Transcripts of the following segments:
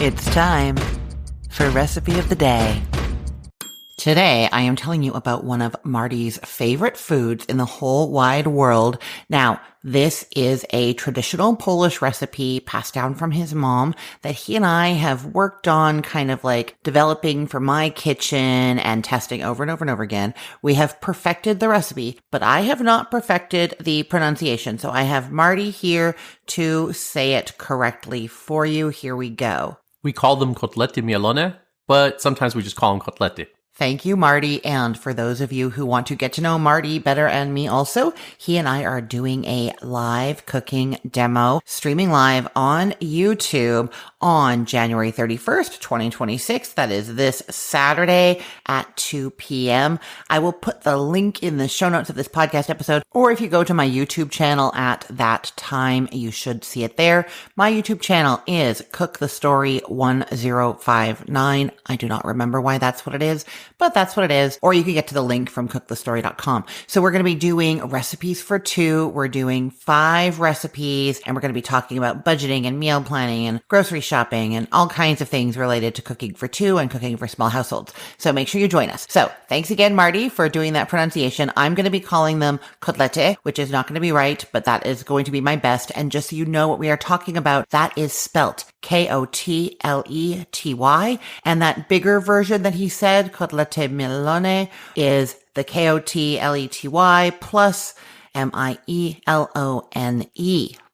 It's time for Recipe of the Day. Today, I am telling you about one of Marty's favorite foods in the whole wide world. Now, this is a traditional Polish recipe passed down from his mom that he and I have worked on kind of like developing for my kitchen and testing over and over and over again. We have perfected the recipe, but I have not perfected the pronunciation. So I have Marty here to say it correctly for you. Here we go. We call them Kotlety Mielone, but sometimes we just call them Kotlety. Thank you, Marty. And for those of you who want to get to know Marty better and me also, he and I are doing a live cooking demo streaming live on YouTube on January 31st, 2026. That is this Saturday at 2 p.m. I will put the link in the show notes of this podcast episode, or if you go to my YouTube channel at that time, you should see it there. My YouTube channel is Cook the Story 1059. I do not remember why that's what it is, but that's what it is. Or you can get to the link from cookthestory.com. So we're going to be doing recipes for two. We're doing 5 recipes, and we're going to be talking about budgeting and meal planning and grocery shopping and all kinds of things related to cooking for two and cooking for small households. So make sure you join us. So thanks again, Marty, for doing that pronunciation. I'm going to be calling them kotlety, which is not going to be right, but that is going to be my best. And just so you know what we are talking about, that is spelt Kotlety. And that bigger version that he said, Kotlety Mielone, is the Kotlety plus Mielone.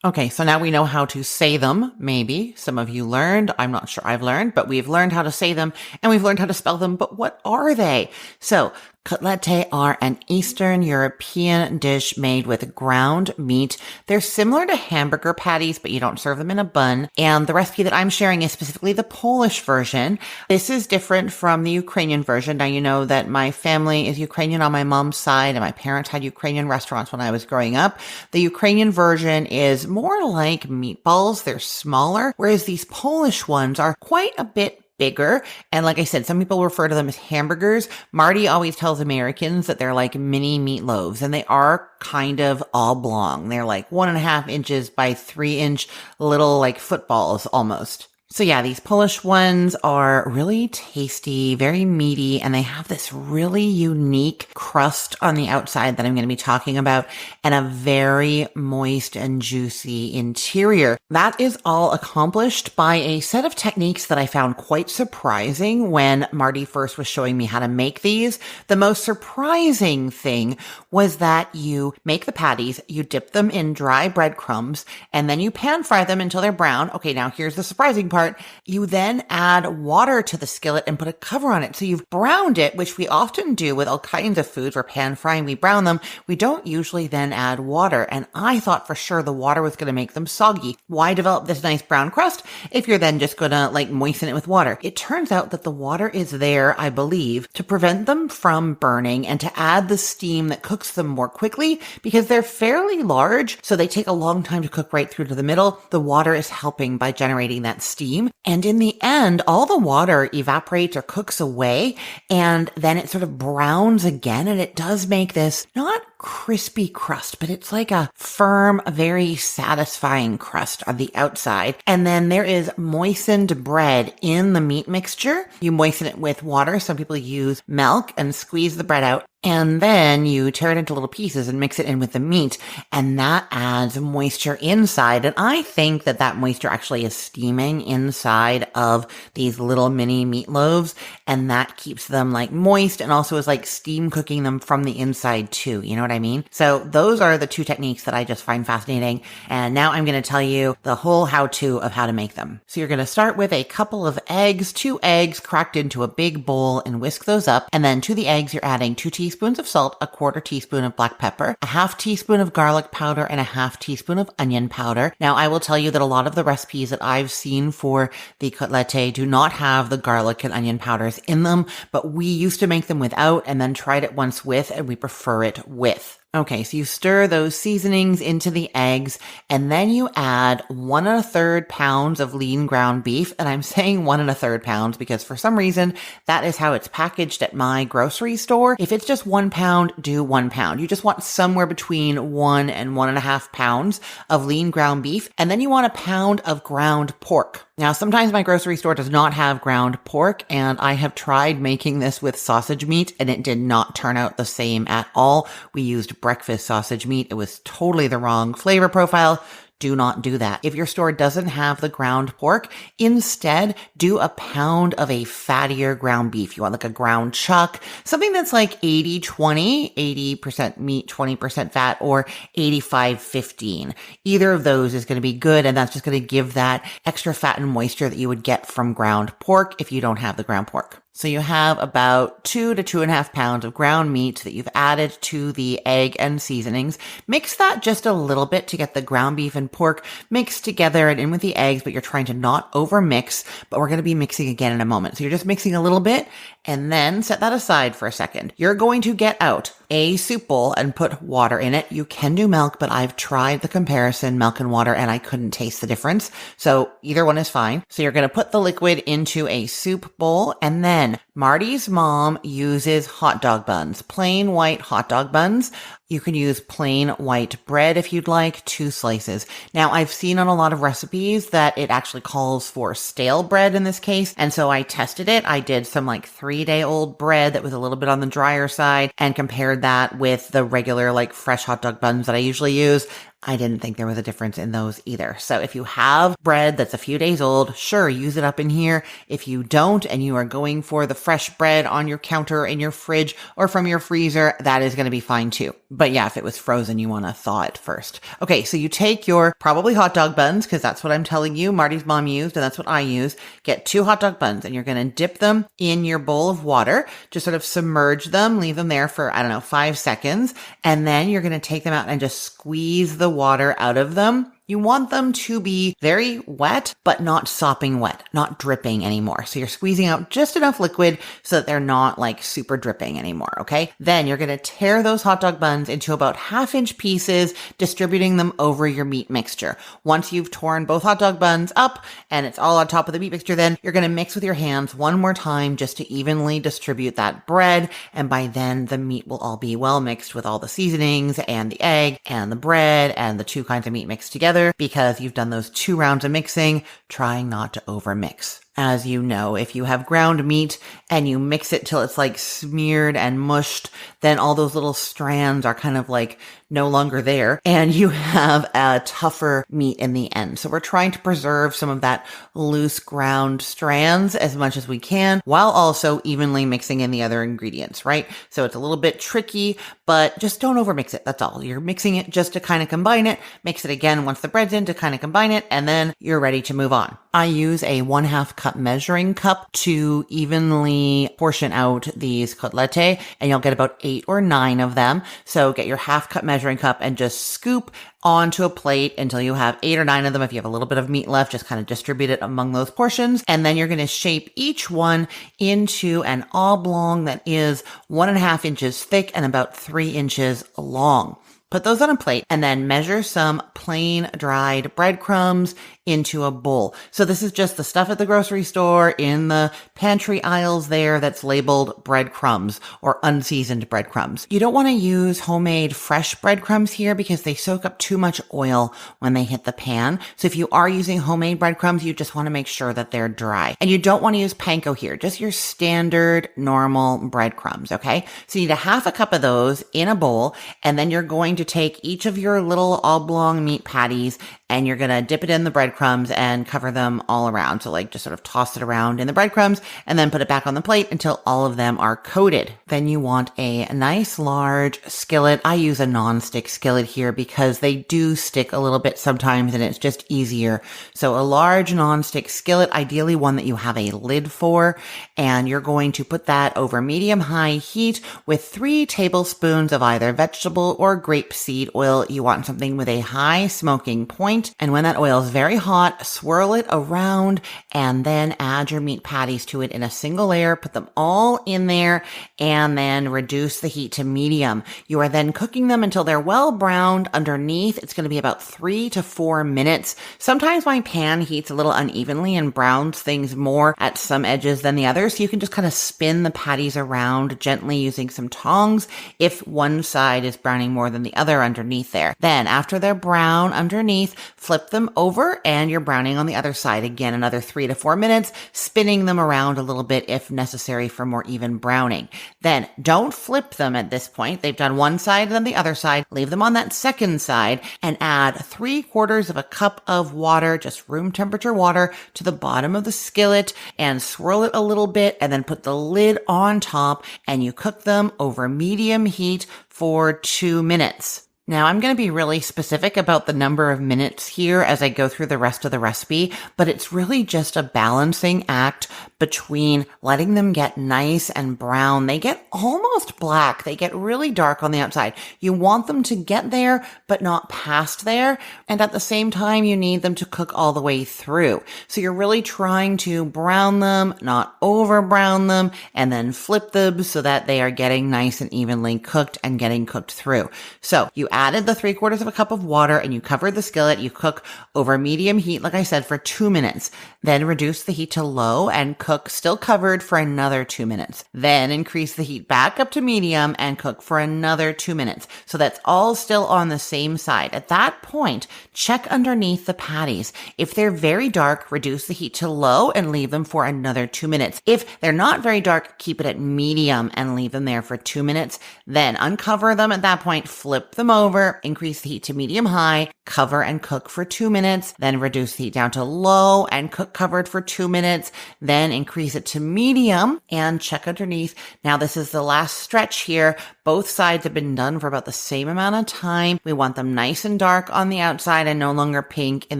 Okay, so now we know how to say them, maybe. Some of you learned. I'm not sure I've learned, but we've learned how to say them and we've learned how to spell them. But what are they? So kotlety are an Eastern European dish made with ground meat. They're similar to hamburger patties, but you don't serve them in a bun. And the recipe that I'm sharing is specifically the Polish version. This is different from the Ukrainian version. Now, you know that my family is Ukrainian on my mom's side, and my parents had Ukrainian restaurants when I was growing up. The Ukrainian version is more like meatballs. They're smaller, whereas these Polish ones are quite a bit bigger. And like I said, some people refer to them as hamburgers. Marty always tells Americans that they're like mini meatloaves, and they are kind of oblong. They're like 1.5 inches by 3-inch little like footballs almost. So yeah, these Polish ones are really tasty, very meaty, and they have this really unique crust on the outside that I'm going to be talking about, and a very moist and juicy interior. That is all accomplished by a set of techniques that I found quite surprising when Marty first was showing me how to make these. The most surprising thing was that you make the patties, you dip them in dry breadcrumbs, and then you pan fry them until they're brown. Okay, now here's the surprising part. You then add water to the skillet and put a cover on it. So you've browned it, which we often do with all kinds of foods. We're pan frying, we brown them. We don't usually then add water. And I thought for sure the water was going to make them soggy. Why develop this nice brown crust if you're then just going to like moisten it with water? It turns out that the water is there, I believe, to prevent them from burning and to add the steam that cooks them more quickly, because they're fairly large. So they take a long time to cook right through to the middle. The water is helping by generating that steam. And in the end, all the water evaporates or cooks away, and then it sort of browns again, and it does make this not crispy crust, but it's like a firm, very satisfying crust on the outside. And then there is moistened bread in the meat mixture. You moisten it with water. Some people use milk and squeeze the bread out. And then you tear it into little pieces and mix it in with the meat, and that adds moisture inside. And I think that that moisture actually is steaming inside of these little mini meatloaves, and that keeps them like moist and also is like steam cooking them from the inside too. You know what I mean? So those are the 2 techniques that I just find fascinating. And now I'm going to tell you the whole how-to of how to make them. So you're going to start with a couple of eggs, 2 eggs cracked into a big bowl, and whisk those up. And then to the eggs, you're adding 2 teaspoons of salt, a 1/4 teaspoon of black pepper, a 1/2 teaspoon of garlic powder, and a 1/2 teaspoon of onion powder. Now, I will tell you that a lot of the recipes that I've seen for the kotlety do not have the garlic and onion powders in them, but we used to make them without and then tried it once with, and we prefer it with. Okay, so you stir those seasonings into the eggs, and then you add 1 1/3 pounds of lean ground beef. And I'm saying 1 1/3 pounds because for some reason that is how it's packaged at my grocery store. If it's just 1 pound, do 1 pound. You just want somewhere between 1 and 1.5 pounds of lean ground beef. And then you want 1 pound of ground pork. Now, sometimes my grocery store does not have ground pork, and I have tried making this with sausage meat, and it did not turn out the same at all. We used breakfast sausage meat. It was totally the wrong flavor profile. Do not do that. If your store doesn't have the ground pork, instead do 1 pound of a fattier ground beef. You want like a ground chuck, something that's like 80-20, 80% meat, 20% fat, or 85-15. Either of those is going to be good, and that's just going to give that extra fat and moisture that you would get from ground pork if you don't have the ground pork. So you have about 2 to 2.5 pounds of ground meat that you've added to the egg and seasonings. Mix that just a little bit to get the ground beef and pork mixed together and in with the eggs, but you're trying to not over mix, but we're going to be mixing again in a moment. So you're just mixing a little bit and then set that aside for a second. You're going to get out a soup bowl and put water in it. You can do milk, but I've tried the comparison, milk and water, and I couldn't taste the difference. So either one is fine. So you're going to put the liquid into a soup bowl, and then Marty's mom uses hot dog buns, plain white hot dog buns. You can use plain white bread if you'd like, 2 slices. Now, I've seen on a lot of recipes that it actually calls for stale bread in this case, and so I tested it. I did some like 3-day-old bread that was a little bit on the drier side and compared that with the regular like fresh hot dog buns that I usually use. I didn't think there was a difference in those either. So if you have bread that's a few days old, sure, use it up in here. If you don't and you are going for the fresh bread on your counter in your fridge or from your freezer, that is going to be fine too. But yeah, if it was frozen, you want to thaw it first. Okay, so you take your probably hot dog buns, because that's what I'm telling you Marty's mom used, and that's what I use. Get 2 hot dog buns, and you're going to dip them in your bowl of water. Just sort of submerge them, leave them there for, 5 seconds, and then you're going to take them out and just squeeze the water out of them. You want them to be very wet, but not sopping wet, not dripping anymore. So you're squeezing out just enough liquid so that they're not like super dripping anymore, okay? Then you're going to tear those hot dog buns into about 1/2-inch pieces, distributing them over your meat mixture. Once you've torn both hot dog buns up and it's all on top of the meat mixture, then you're going to mix with your hands one more time just to evenly distribute that bread. And by then the meat will all be well mixed with all the seasonings and the egg and the bread and the 2 kinds of meat mixed together, because you've done those 2 rounds of mixing, trying not to over mix. As you know, if you have ground meat and you mix it till it's like smeared and mushed, then all those little strands are kind of like no longer there, and you have a tougher meat in the end. So we're trying to preserve some of that loose ground strands as much as we can, while also evenly mixing in the other ingredients, right? So it's a little bit tricky, but just don't overmix it. That's all. You're mixing it just to kind of combine it. Mix it again once the bread's in to kind of combine it, and then you're ready to move on. I use a 1/2 cup measuring cup to evenly portion out these kotlety, and you'll get about 8 or 9 of them. So get your 1/2 cup measuring cup and just scoop onto a plate until you have 8 or 9 of them. If you have a little bit of meat left, just kind of distribute it among those portions. And then you're going to shape each one into an oblong that is 1.5 inches thick and about 3 inches long. Put those on a plate and then measure some plain dried breadcrumbs into a bowl. So this is just the stuff at the grocery store in the pantry aisles there that's labeled breadcrumbs or unseasoned breadcrumbs. You don't want to use homemade fresh breadcrumbs here because they soak up too much oil when they hit the pan. So if you are using homemade breadcrumbs, you just want to make sure that they're dry. And you don't want to use panko here, just your standard normal breadcrumbs, okay? So you need 1/2 cup of those in a bowl, and then you're going to take each of your little oblong meat patties and you're going to dip it in the breadcrumbs and cover them all around. So like just sort of toss it around in the breadcrumbs and then put it back on the plate until all of them are coated. Then you want a nice large skillet. I use a non-stick skillet here because they do stick a little bit sometimes and it's just easier. So a large non-stick skillet, ideally one that you have a lid for, and you're going to put that over medium-high heat with 3 tablespoons of either vegetable or grape rapeseed oil. You want something with a high smoking point. And when that oil is very hot, swirl it around and then add your meat patties to it in a single layer. Put them all in there and then reduce the heat to medium. You are then cooking them until they're well browned underneath. It's going to be about 3 to 4 minutes. Sometimes my pan heats a little unevenly and browns things more at some edges than the others. So you can just kind of spin the patties around gently using some tongs if one side is browning more than the other underneath there. Then after they're brown underneath, flip them over and you're browning on the other side. Again, another 3 to 4 minutes, spinning them around a little bit if necessary for more even browning. Then don't flip them at this point. They've done one side and then the other side. Leave them on that second side and add 3/4 of a cup of water, just room temperature water, to the bottom of the skillet and swirl it a little bit and then put the lid on top and you cook them over medium heat for 2 minutes. Now, I'm going to be really specific about the number of minutes here as I go through the rest of the recipe, but it's really just a balancing act between letting them get nice and brown. They get almost black. They get really dark on the outside. You want them to get there, but not past there. And at the same time, you need them to cook all the way through. So you're really trying to brown them, not over brown them, and then flip them so that they are getting nice and evenly cooked and getting cooked through. So you added the 3/4 of a cup of water and you covered the skillet. You cook over medium heat, like I said, for 2 minutes. Then reduce the heat to low and cook still covered for another 2 minutes. Then increase the heat back up to medium and cook for another 2 minutes. So that's all still on the same side. At that point, check underneath the patties. If they're very dark, reduce the heat to low and leave them for another 2 minutes. If they're not very dark, keep it at medium and leave them there for 2 minutes. Then uncover them at that point, flip them over, increase the heat to medium high, cover and cook for 2 minutes, then reduce the heat down to low and cook covered for 2 minutes, then increase it to medium and check underneath. Now this is the last stretch here. Both sides have been done for about the same amount of time. We want them nice and dark on the outside and no longer pink in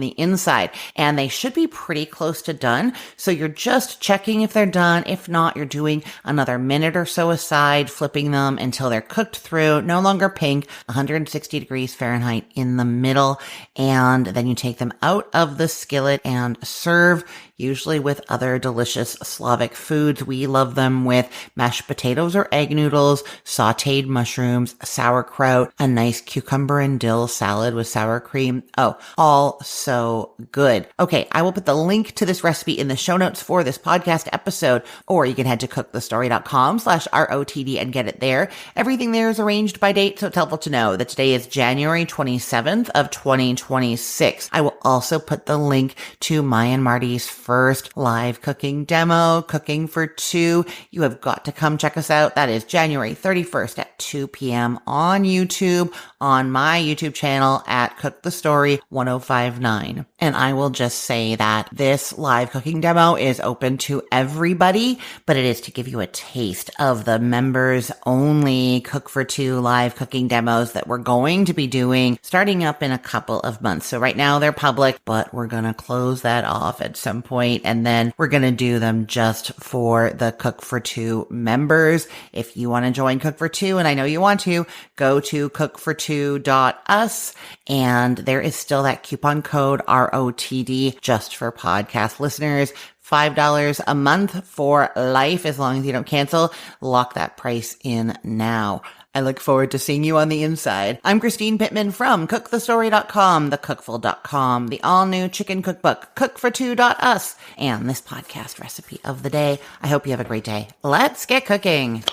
the inside. And they should be pretty close to done. So you're just checking if they're done. If not, you're doing another minute or so aside, flipping them until they're cooked through, no longer pink, 160 degrees Fahrenheit in the middle. And then you take them out of the skillet and serve, usually with other delicious Slavic foods. We love them with mashed potatoes or egg noodles, sauteed mushrooms, sauerkraut, a nice cucumber and dill salad with sour cream. Oh, all so good. Okay, I will put the link to this recipe in the show notes for this podcast episode, or you can head to cookthestory.com/ROTD and get it there. Everything there is arranged by date, so it's helpful to know that today is January 27th of 2026. I will also put the link to my and Marty's first live cooking demo, Cooking for Two. You have got to come check us out. That is January 31st at 2 p.m. on YouTube, on my YouTube channel at Cook the Story 1059. And I will just say that this live cooking demo is open to everybody, but it is to give you a taste of the members only Cook for Two live cooking demos that we're going to be doing starting up in a couple of months. So right now they're public, but we're going to close that off at some point, and then we're going to do them just for the Cook for Two members. If you want to join Cook for Two, and I know you want to, go to cookfor2.us, and there is still that coupon code ROTD just for podcast listeners. $5 a month for life as long as you don't cancel. Lock that price in now. I look forward to seeing you on the inside. I'm Christine Pittman from cookthestory.com, thecookful.com, the all-new chicken cookbook, cookfor2.us, and this podcast recipe of the day. I hope you have a great day. Let's get cooking.